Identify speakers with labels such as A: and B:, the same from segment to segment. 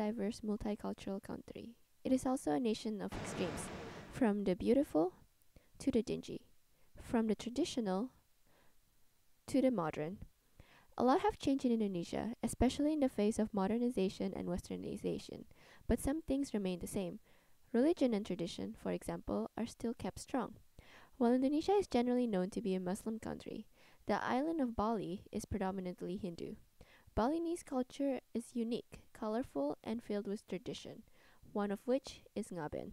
A: diverse multicultural country. It is also a nation of extremes, from the beautiful to the dingy, from the traditional to the modern. A lot have changed in Indonesia, especially in the face of modernization and westernization, but some things remain the same. Religion and tradition, for example, are still kept strong. While Indonesia is generally known to be a Muslim country, the island of Bali is predominantly Hindu. Balinese culture is unique, colorful, and filled with tradition, one of which is Ngaben.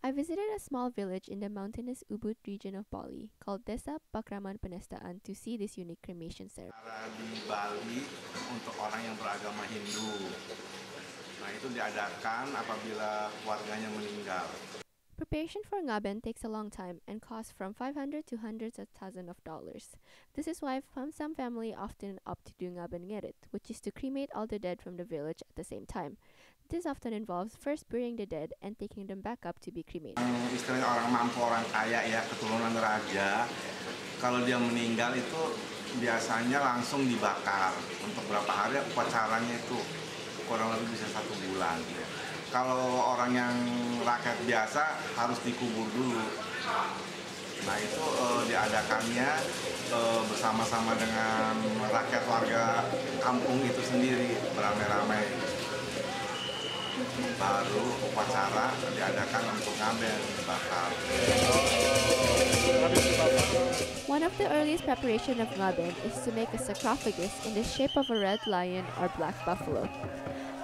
A: I visited a small village in the mountainous Ubud region of Bali called Desa Pakraman Penestaan to see this unique cremation ceremony.
B: Di Bali untuk orang yang beragama Hindu. Nah, itu diadakan apabila keluarganya meninggal.
A: Preparation for Ngaben takes a long time and costs from $500 to hundreds of thousands of dollars. This is why some family often opt to do Ngaben Ngeret, which is to cremate all the dead from the village at the same time. This often involves first burying the dead and taking them back up to be cremated.
B: Istilahnya orang mampu, orang kaya ya, keturunan raja. Kalau dia meninggal itu biasanya langsung dibakar. Untuk berapa hari upacaranya itu kurang lebih bisa 1 bulan. Kalau orang yang rakyat biasa harus dikubur dulu. Nah itu diadakannya bersama-sama dengan rakyat warga kampung itu sendiri beramai-ramai. Baru upacara diadakan untuk Ngaben bakar.
A: One of the earliest preparation of Ngaben is to make a sarcophagus in the shape of a red lion or black buffalo.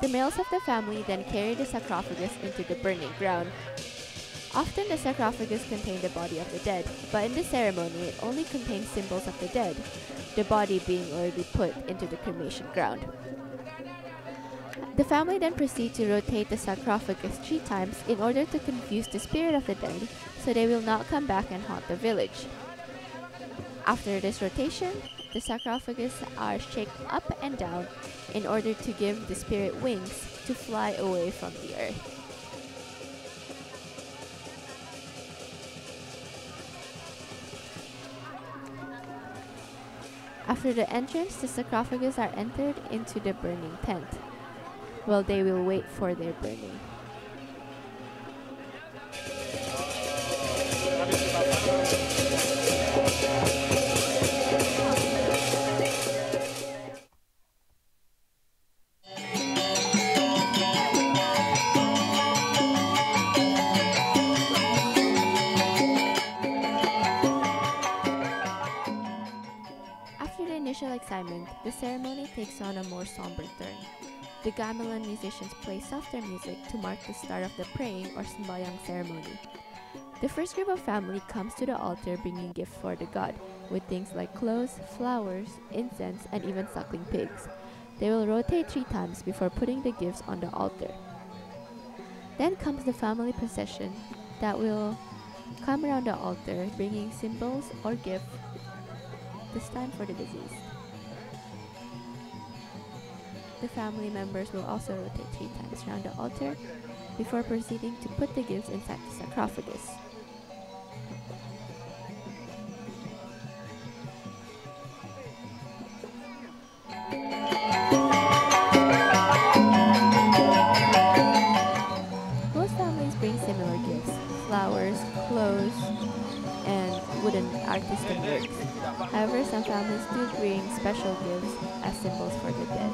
A: The males of the family then carry the sarcophagus into the burning ground. Often the sarcophagus contained the body of the dead, but in this ceremony it only contains symbols of the dead, the body being already put into the cremation ground. The family then proceed to rotate the sarcophagus 3 times in order to confuse the spirit of the dead so they will not come back and haunt the village. After this rotation, the sarcophagus are shaken up and down in order to give the spirit wings to fly away from the earth. After the entrance, the sarcophagus are entered into the burning tent, while they will wait for their burning. After the initial excitement, the ceremony takes on a more somber turn. The gamelan musicians play softer music to mark the start of the praying or sembahyang ceremony. The first group of family comes to the altar bringing gifts for the god, with things like clothes, flowers, incense, and even suckling pigs. They will rotate 3 times before putting the gifts on the altar. Then comes the family procession that will come around the altar bringing symbols or gifts, this time for the deceased. The family members will also rotate 3 times around the altar before proceeding to put the gifts inside the sarcophagus. Most families bring similar gifts: flowers, clothes, and wooden artistic works. However, some families do bring special gifts as symbols for the dead.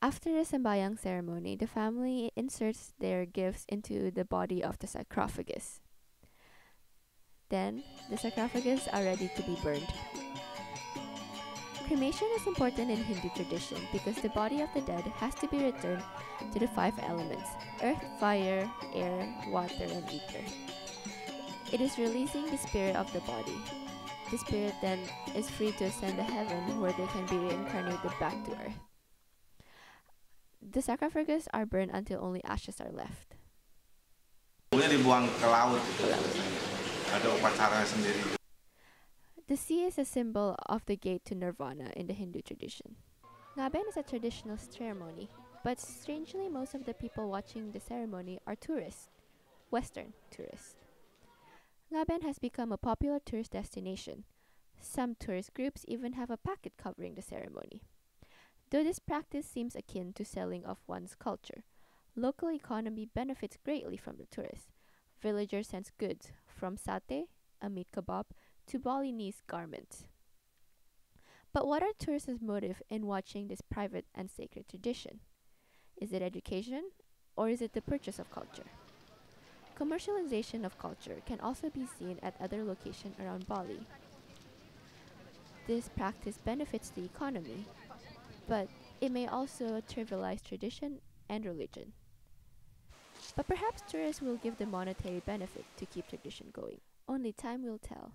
A: After the sembahyang ceremony, the family inserts their gifts into the body of the sarcophagus. Then, the sarcophagus are ready to be burned. Cremation is important in Hindu tradition because the body of the dead has to be returned to the 5 elements: earth, fire, air, water, and ether. It is releasing the spirit of the body. The spirit then is free to ascend to heaven where they can be reincarnated back to earth. The sarcophagus are burned until only ashes are left.
B: Dibuang ke laut itu. Ada upacaranya sendiri.
A: The sea is a symbol of the gate to nirvana in the Hindu tradition. Ngaben is a traditional ceremony. But strangely, most of the people watching the ceremony are tourists, Western tourists. Ngaben has become a popular tourist destination. Some tourist groups even have a packet covering the ceremony. Though this practice seems akin to selling off one's culture, local economy benefits greatly from the tourists. Villagers send goods from satay, a meat kebab, to Balinese garments. But what are tourists' motive in watching this private and sacred tradition? Is it education, or is it the purchase of culture? Commercialization of culture can also be seen at other locations around Bali. This practice benefits the economy, but it may also trivialize tradition and religion. But perhaps tourists will give the monetary benefit to keep tradition going. Only time will tell.